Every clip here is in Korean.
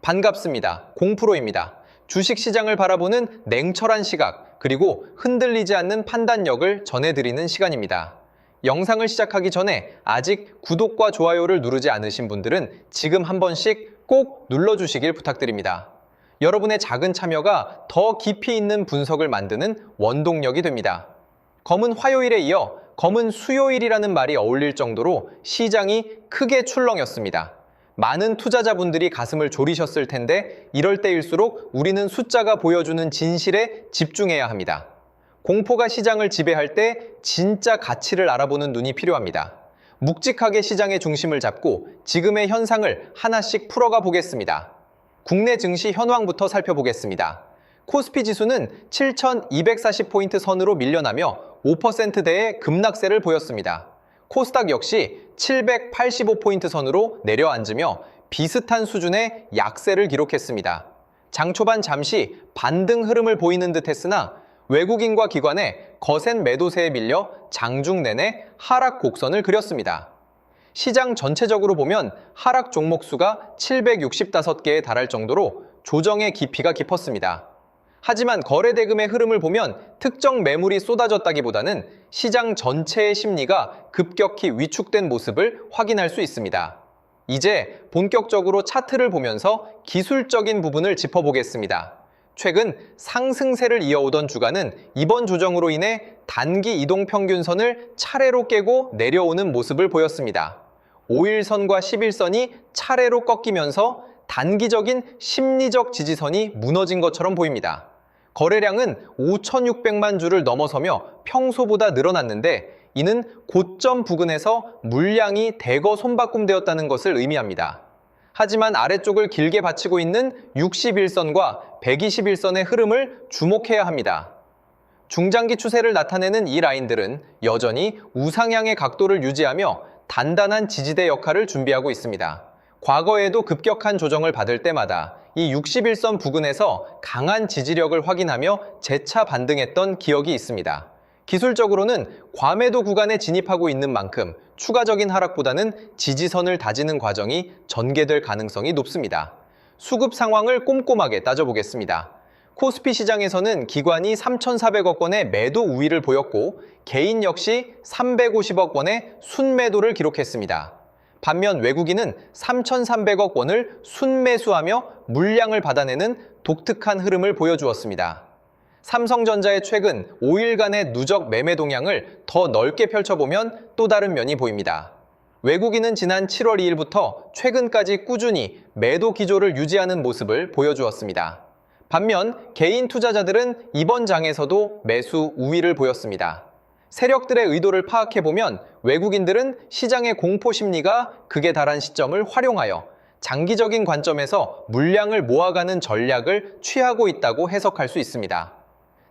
반갑습니다. 공프로입니다. 주식시장을 바라보는 냉철한 시각, 그리고 흔들리지 않는 판단력을 전해드리는 시간입니다. 영상을 시작하기 전에 아직 구독과 좋아요를 누르지 않으신 분들은 지금 한 번씩 꼭 눌러주시길 부탁드립니다. 여러분의 작은 참여가 더 깊이 있는 분석을 만드는 원동력이 됩니다. 검은 화요일에 이어 검은 수요일이라는 말이 어울릴 정도로 시장이 크게 출렁였습니다. 많은 투자자분들이 가슴을 졸이셨을 텐데 이럴 때일수록 우리는 숫자가 보여주는 진실에 집중해야 합니다. 공포가 시장을 지배할 때 진짜 가치를 알아보는 눈이 필요합니다. 묵직하게 시장의 중심을 잡고 지금의 현상을 하나씩 풀어가 보겠습니다. 국내 증시 현황부터 살펴보겠습니다. 코스피 지수는 7,240포인트 선으로 밀려나며 5%대의 급락세를 보였습니다. 코스닥 역시 785포인트 선으로 내려앉으며 비슷한 수준의 약세를 기록했습니다. 장 초반 잠시 반등 흐름을 보이는 듯 했으나 외국인과 기관의 거센 매도세에 밀려 장중 내내 하락 곡선을 그렸습니다. 시장 전체적으로 보면 하락 종목 수가 765개에 달할 정도로 조정의 깊이가 깊었습니다. 하지만 거래 대금의 흐름을 보면 특정 매물이 쏟아졌다기보다는 시장 전체의 심리가 급격히 위축된 모습을 확인할 수 있습니다. 이제 본격적으로 차트를 보면서 기술적인 부분을 짚어보겠습니다. 최근 상승세를 이어오던 주가는 이번 조정으로 인해 단기 이동 평균선을 차례로 깨고 내려오는 모습을 보였습니다. 5일선과 10일선이 차례로 꺾이면서 단기적인 심리적 지지선이 무너진 것처럼 보입니다. 거래량은 5,600만 주를 넘어서며 평소보다 늘어났는데 이는 고점 부근에서 물량이 대거 손바꿈되었다는 것을 의미합니다. 하지만 아래쪽을 길게 받치고 있는 61선과 121선의 흐름을 주목해야 합니다. 중장기 추세를 나타내는 이 라인들은 여전히 우상향의 각도를 유지하며 단단한 지지대 역할을 준비하고 있습니다. 과거에도 급격한 조정을 받을 때마다 이 61선 부근에서 강한 지지력을 확인하며 재차 반등했던 기억이 있습니다. 기술적으로는 과매도 구간에 진입하고 있는 만큼 추가적인 하락보다는 지지선을 다지는 과정이 전개될 가능성이 높습니다. 수급 상황을 꼼꼼하게 따져보겠습니다. 코스피 시장에서는 기관이 3,400억 원의 매도 우위를 보였고 개인 역시 350억 원의 순매도를 기록했습니다. 반면 외국인은 3,300억 원을 순매수하며 물량을 받아내는 독특한 흐름을 보여주었습니다. 삼성전자의 최근 5일간의 누적 매매 동향을 더 넓게 펼쳐보면 또 다른 면이 보입니다. 외국인은 지난 7월 2일부터 최근까지 꾸준히 매도 기조를 유지하는 모습을 보여주었습니다. 반면 개인 투자자들은 이번 장에서도 매수 우위를 보였습니다. 세력들의 의도를 파악해보면 외국인들은 시장의 공포 심리가 극에 달한 시점을 활용하여 장기적인 관점에서 물량을 모아가는 전략을 취하고 있다고 해석할 수 있습니다.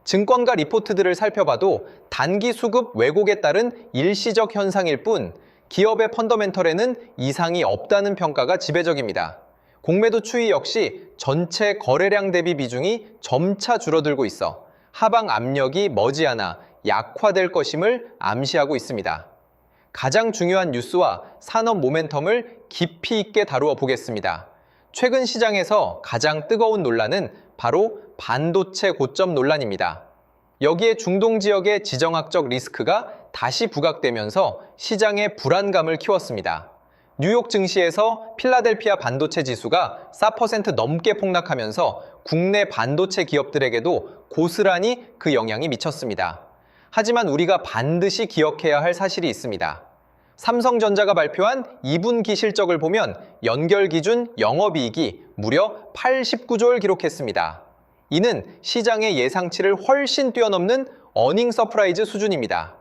증권가 리포트들을 살펴봐도 단기 수급 왜곡에 따른 일시적 현상일 뿐 기업의 펀더멘털에는 이상이 없다는 평가가 지배적입니다. 공매도 추이 역시 전체 거래량 대비 비중이 점차 줄어들고 있어 하방 압력이 머지않아 약화될 것임을 암시하고 있습니다. 가장 중요한 뉴스와 산업 모멘텀을 깊이 있게 다루어 보겠습니다. 최근 시장에서 가장 뜨거운 논란은 바로 반도체 고점 논란입니다. 여기에 중동 지역의 지정학적 리스크가 다시 부각되면서 시장의 불안감을 키웠습니다. 뉴욕 증시에서 필라델피아 반도체 지수가 4% 넘게 폭락하면서 국내 반도체 기업들에게도 고스란히 그 영향이 미쳤습니다. 하지만 우리가 반드시 기억해야 할 사실이 있습니다. 삼성전자가 발표한 2분기 실적을 보면 연결 기준 영업이익이 무려 89조를 기록했습니다. 이는 시장의 예상치를 훨씬 뛰어넘는 어닝 서프라이즈 수준입니다.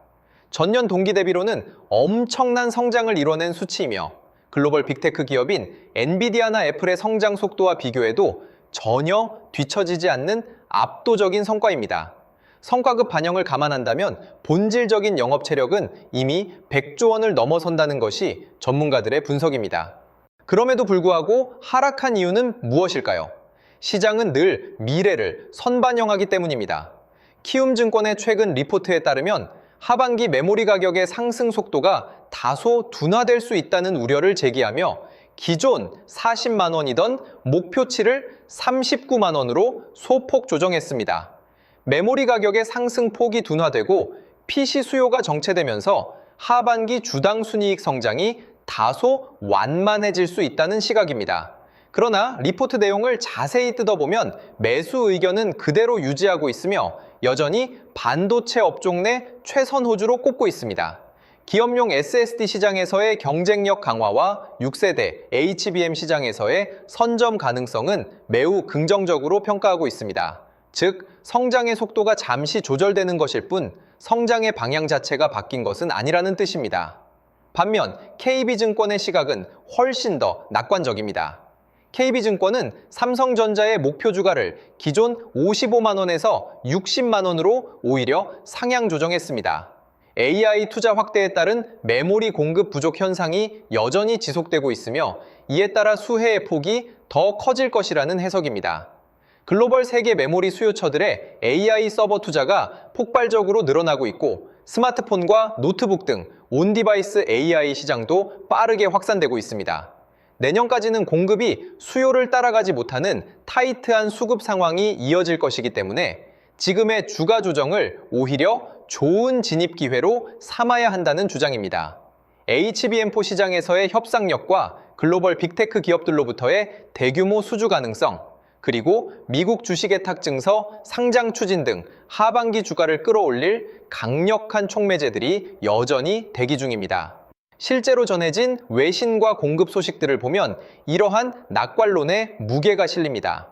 전년 동기 대비로는 엄청난 성장을 이뤄낸 수치이며 글로벌 빅테크 기업인 엔비디아나 애플의 성장 속도와 비교해도 전혀 뒤처지지 않는 압도적인 성과입니다. 성과급 반영을 감안한다면 본질적인 영업 체력은 이미 100조 원을 넘어선다는 것이 전문가들의 분석입니다. 그럼에도 불구하고 하락한 이유는 무엇일까요? 시장은 늘 미래를 선반영하기 때문입니다. 키움증권의 최근 리포트에 따르면 하반기 메모리 가격의 상승 속도가 다소 둔화될 수 있다는 우려를 제기하며 기존 40만 원이던 목표치를 39만 원으로 소폭 조정했습니다. 메모리 가격의 상승폭이 둔화되고 PC 수요가 정체되면서 하반기 주당 순이익 성장이 다소 완만해질 수 있다는 시각입니다. 그러나 리포트 내용을 자세히 뜯어보면 매수 의견은 그대로 유지하고 있으며 여전히 반도체 업종 내 최선 호주로 꼽고 있습니다. 기업용 SSD 시장에서의 경쟁력 강화와 6세대 HBM 시장에서의 선점 가능성은 매우 긍정적으로 평가하고 있습니다. 즉, 성장의 속도가 잠시 조절되는 것일 뿐 성장의 방향 자체가 바뀐 것은 아니라는 뜻입니다. 반면 KB증권의 시각은 훨씬 더 낙관적입니다. KB증권은 삼성전자의 목표 주가를 기존 55만 원에서 60만 원으로 오히려 상향 조정했습니다. AI 투자 확대에 따른 메모리 공급 부족 현상이 여전히 지속되고 있으며 이에 따라 수혜의 폭이 더 커질 것이라는 해석입니다. 글로벌 세계 메모리 수요처들의 AI 서버 투자가 폭발적으로 늘어나고 있고 스마트폰과 노트북 등 온디바이스 AI 시장도 빠르게 확산되고 있습니다. 내년까지는 공급이 수요를 따라가지 못하는 타이트한 수급 상황이 이어질 것이기 때문에 지금의 주가 조정을 오히려 좋은 진입 기회로 삼아야 한다는 주장입니다. HBM4 시장에서의 협상력과 글로벌 빅테크 기업들로부터의 대규모 수주 가능성, 그리고 미국 주식의탁 증서 상장 추진 등 하반기 주가를 끌어올릴 강력한 촉매제들이 여전히 대기 중입니다. 실제로 전해진 외신과 공급 소식들을 보면 이러한 낙관론에 무게가 실립니다.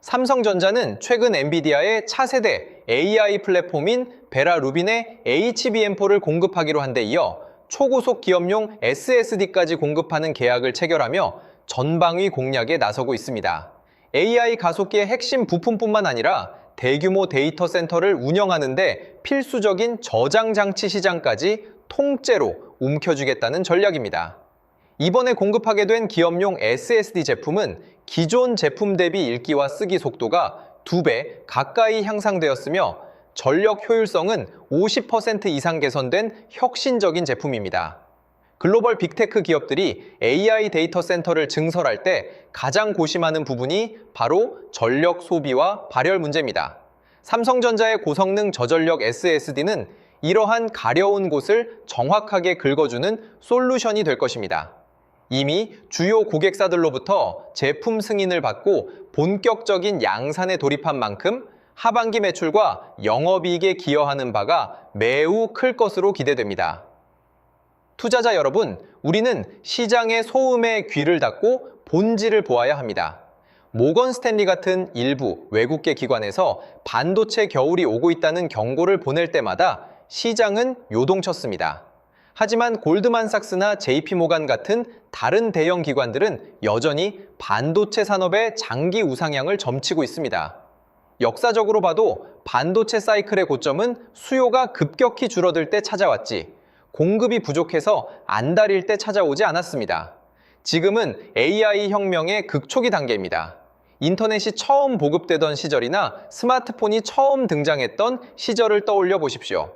삼성전자는 최근 엔비디아의 차세대 AI 플랫폼인 베라 루빈의 HBM4를 공급하기로 한 데 이어 초고속 기업용 SSD까지 공급하는 계약을 체결하며 전방위 공략에 나서고 있습니다. AI 가속기의 핵심 부품뿐만 아니라 대규모 데이터 센터를 운영하는 데 필수적인 저장 장치 시장까지 통째로 움켜쥐겠다는 전략입니다. 이번에 공급하게 된 기업용 SSD 제품은 기존 제품 대비 읽기와 쓰기 속도가 2배 가까이 향상되었으며 전력 효율성은 50% 이상 개선된 혁신적인 제품입니다. 글로벌 빅테크 기업들이 AI 데이터 센터를 증설할 때 가장 고심하는 부분이 바로 전력 소비와 발열 문제입니다. 삼성전자의 고성능 저전력 SSD는 이러한 가려운 곳을 정확하게 긁어주는 솔루션이 될 것입니다. 이미 주요 고객사들로부터 제품 승인을 받고 본격적인 양산에 돌입한 만큼 하반기 매출과 영업이익에 기여하는 바가 매우 클 것으로 기대됩니다. 투자자 여러분, 우리는 시장의 소음에 귀를 닫고 본질을 보아야 합니다. 모건 스탠리 같은 일부 외국계 기관에서 반도체 겨울이 오고 있다는 경고를 보낼 때마다 시장은 요동쳤습니다. 하지만 골드만삭스나 JP모간 같은 다른 대형 기관들은 여전히 반도체 산업의 장기 우상향을 점치고 있습니다. 역사적으로 봐도 반도체 사이클의 고점은 수요가 급격히 줄어들 때 찾아왔지 공급이 부족해서 안달일 때 찾아오지 않았습니다. 지금은 AI 혁명의 극초기 단계입니다. 인터넷이 처음 보급되던 시절이나 스마트폰이 처음 등장했던 시절을 떠올려 보십시오.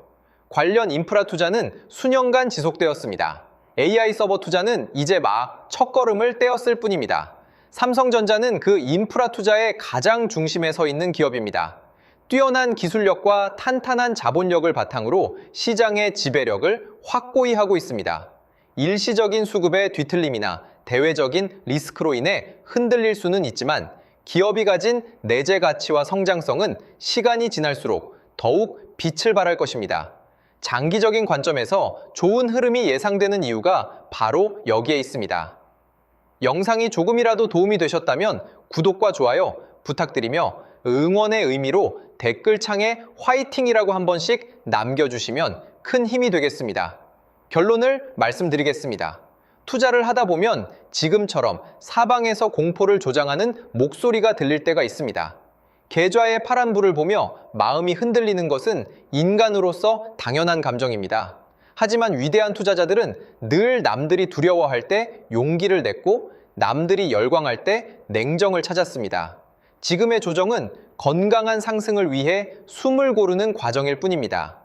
관련 인프라 투자는 수년간 지속되었습니다. AI 서버 투자는 이제 막 첫걸음을 떼었을 뿐입니다. 삼성전자는 그 인프라 투자의 가장 중심에 서 있는 기업입니다. 뛰어난 기술력과 탄탄한 자본력을 바탕으로 시장의 지배력을 확고히 하고 있습니다. 일시적인 수급의 뒤틀림이나 대외적인 리스크로 인해 흔들릴 수는 있지만 기업이 가진 내재 가치와 성장성은 시간이 지날수록 더욱 빛을 발할 것입니다. 장기적인 관점에서 좋은 흐름이 예상되는 이유가 바로 여기에 있습니다. 영상이 조금이라도 도움이 되셨다면 구독과 좋아요 부탁드리며 응원의 의미로 댓글창에 화이팅이라고 한 번씩 남겨주시면 큰 힘이 되겠습니다. 결론을 말씀드리겠습니다. 투자를 하다 보면 지금처럼 사방에서 공포를 조장하는 목소리가 들릴 때가 있습니다. 계좌의 파란불을 보며 마음이 흔들리는 것은 인간으로서 당연한 감정입니다. 하지만 위대한 투자자들은 늘 남들이 두려워할 때 용기를 냈고 남들이 열광할 때 냉정을 찾았습니다. 지금의 조정은 건강한 상승을 위해 숨을 고르는 과정일 뿐입니다.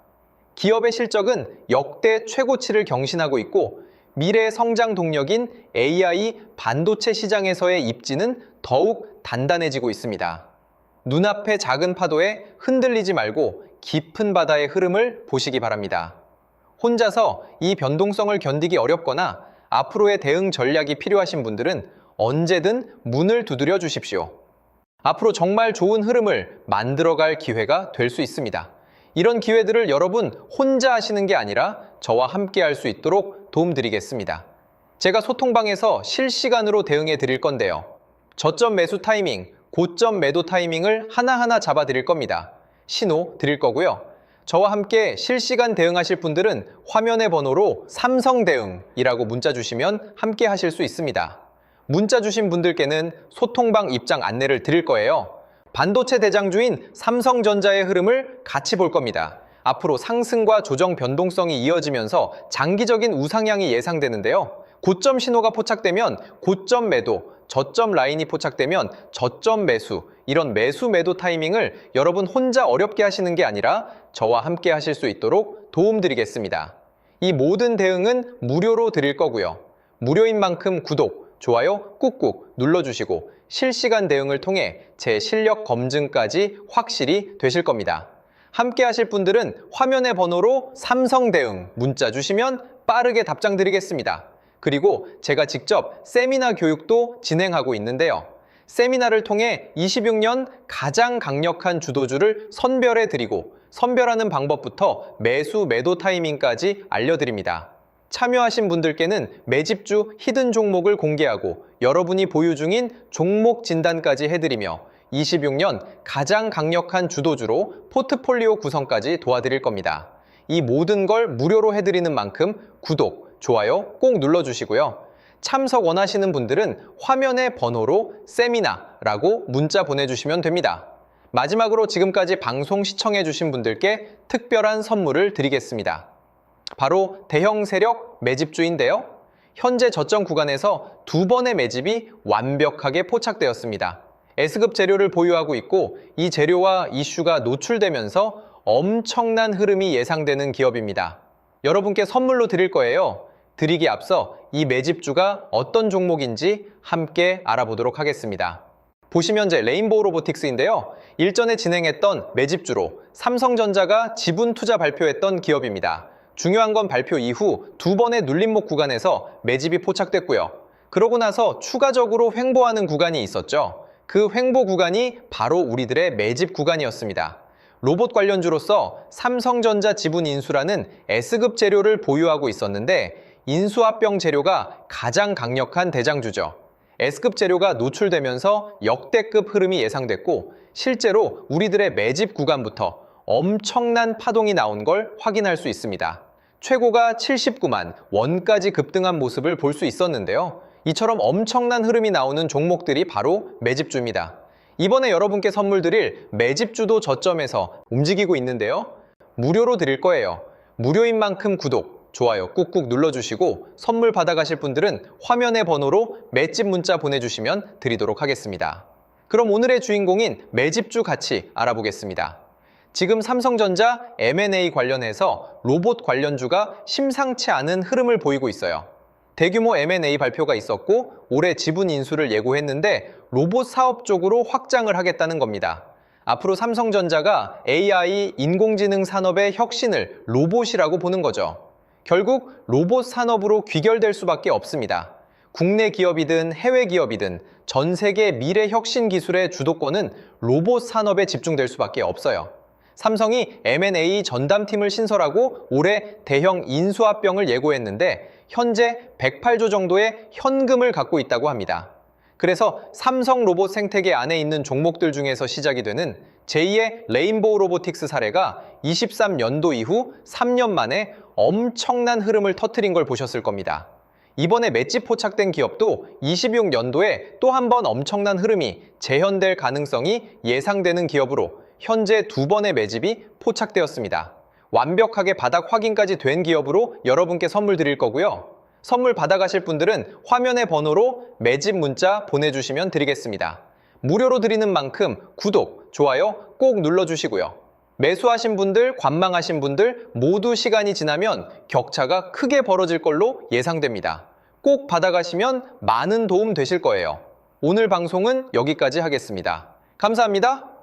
기업의 실적은 역대 최고치를 경신하고 있고 미래의 성장 동력인 AI 반도체 시장에서의 입지는 더욱 단단해지고 있습니다. 눈앞의 작은 파도에 흔들리지 말고 깊은 바다의 흐름을 보시기 바랍니다. 혼자서 이 변동성을 견디기 어렵거나 앞으로의 대응 전략이 필요하신 분들은 언제든 문을 두드려 주십시오. 앞으로 정말 좋은 흐름을 만들어갈 기회가 될 수 있습니다. 이런 기회들을 여러분 혼자 하시는 게 아니라 저와 함께 할 수 있도록 도움드리겠습니다. 제가 소통방에서 실시간으로 대응해 드릴 건데요. 저점 매수 타이밍, 고점 매도 타이밍을 하나하나 잡아 드릴 겁니다. 신호 드릴 거고요. 저와 함께 실시간 대응하실 분들은 화면의 번호로 삼성대응이라고 문자 주시면 함께 하실 수 있습니다. 문자 주신 분들께는 소통방 입장 안내를 드릴 거예요. 반도체 대장주인 삼성전자의 흐름을 같이 볼 겁니다. 앞으로 상승과 조정 변동성이 이어지면서 장기적인 우상향이 예상되는데요. 고점 신호가 포착되면 고점 매도, 저점 라인이 포착되면 저점 매수, 이런 매수 매도 타이밍을 여러분 혼자 어렵게 하시는 게 아니라 저와 함께 하실 수 있도록 도움드리겠습니다. 이 모든 대응은 무료로 드릴 거고요. 무료인 만큼 구독, 좋아요 꾹꾹 눌러주시고 실시간 대응을 통해 제 실력 검증까지 확실히 되실 겁니다. 함께 하실 분들은 화면의 번호로 삼성대응 문자 주시면 빠르게 답장 드리겠습니다. 그리고 제가 직접 세미나 교육도 진행하고 있는데요. 세미나를 통해 26년 가장 강력한 주도주를 선별해 드리고 선별하는 방법부터 매수 매도 타이밍까지 알려드립니다. 참여하신 분들께는 매집주 히든 종목을 공개하고 여러분이 보유 중인 종목 진단까지 해드리며 26년 가장 강력한 주도주로 포트폴리오 구성까지 도와드릴 겁니다. 이 모든 걸 무료로 해드리는 만큼 구독, 좋아요 꼭 눌러주시고요. 참석 원하시는 분들은 화면의 번호로 세미나라고 문자 보내주시면 됩니다. 마지막으로 지금까지 방송 시청해주신 분들께 특별한 선물을 드리겠습니다. 바로 대형 세력 매집주인데요. 현재 저점 구간에서 두 번의 매집이 완벽하게 포착되었습니다. S급 재료를 보유하고 있고 이 재료와 이슈가 노출되면서 엄청난 흐름이 예상되는 기업입니다. 여러분께 선물로 드릴 거예요. 드리기 앞서 이 매집주가 어떤 종목인지 함께 알아보도록 하겠습니다. 보시면 현재 레인보우 로보틱스인데요. 일전에 진행했던 매집주로 삼성전자가 지분 투자 발표했던 기업입니다. 중요한 건 발표 이후 두 번의 눌림목 구간에서 매집이 포착됐고요. 그러고 나서 추가적으로 횡보하는 구간이 있었죠. 그 횡보 구간이 바로 우리들의 매집 구간이었습니다. 로봇 관련주로서 삼성전자 지분 인수라는 S급 재료를 보유하고 있었는데 인수합병 재료가 가장 강력한 대장주죠. S급 재료가 노출되면서 역대급 흐름이 예상됐고 실제로 우리들의 매집 구간부터 엄청난 파동이 나온 걸 확인할 수 있습니다. 최고가 79만 원까지 급등한 모습을 볼 수 있었는데요. 이처럼 엄청난 흐름이 나오는 종목들이 바로 매집주입니다. 이번에 여러분께 선물 드릴 매집주도 저점에서 움직이고 있는데요. 무료로 드릴 거예요. 무료인 만큼 구독, 좋아요 꾹꾹 눌러주시고 선물 받아가실 분들은 화면의 번호로 매집 문자 보내주시면 드리도록 하겠습니다. 그럼 오늘의 주인공인 매집주 같이 알아보겠습니다. 지금 삼성전자 M&A 관련해서 로봇 관련주가 심상치 않은 흐름을 보이고 있어요. 대규모 M&A 발표가 있었고 올해 지분 인수를 예고했는데 로봇 사업 쪽으로 확장을 하겠다는 겁니다. 앞으로 삼성전자가 AI, 인공지능 산업의 혁신을 로봇이라고 보는 거죠. 결국 로봇 산업으로 귀결될 수밖에 없습니다. 국내 기업이든 해외 기업이든 전 세계 미래 혁신 기술의 주도권은 로봇 산업에 집중될 수밖에 없어요. 삼성이 M&A 전담팀을 신설하고 올해 대형 인수합병을 예고했는데 현재 108조 정도의 현금을 갖고 있다고 합니다. 그래서 삼성 로봇 생태계 안에 있는 종목들 중에서 시작이 되는 제2의 레인보우 로보틱스 사례가 23년도 이후 3년 만에 엄청난 흐름을 터뜨린 걸 보셨을 겁니다. 이번에 맷집 포착된 기업도 26년도에 또 한 번 엄청난 흐름이 재현될 가능성이 예상되는 기업으로 현재 두 번의 매집이 포착되었습니다. 완벽하게 바닥 확인까지 된 기업으로 여러분께 선물 드릴 거고요. 선물 받아가실 분들은 화면의 번호로 매집 문자 보내주시면 드리겠습니다. 무료로 드리는 만큼 구독, 좋아요 꼭 눌러주시고요. 매수하신 분들, 관망하신 분들 모두 시간이 지나면 격차가 크게 벌어질 걸로 예상됩니다. 꼭 받아가시면 많은 도움 되실 거예요. 오늘 방송은 여기까지 하겠습니다. 감사합니다.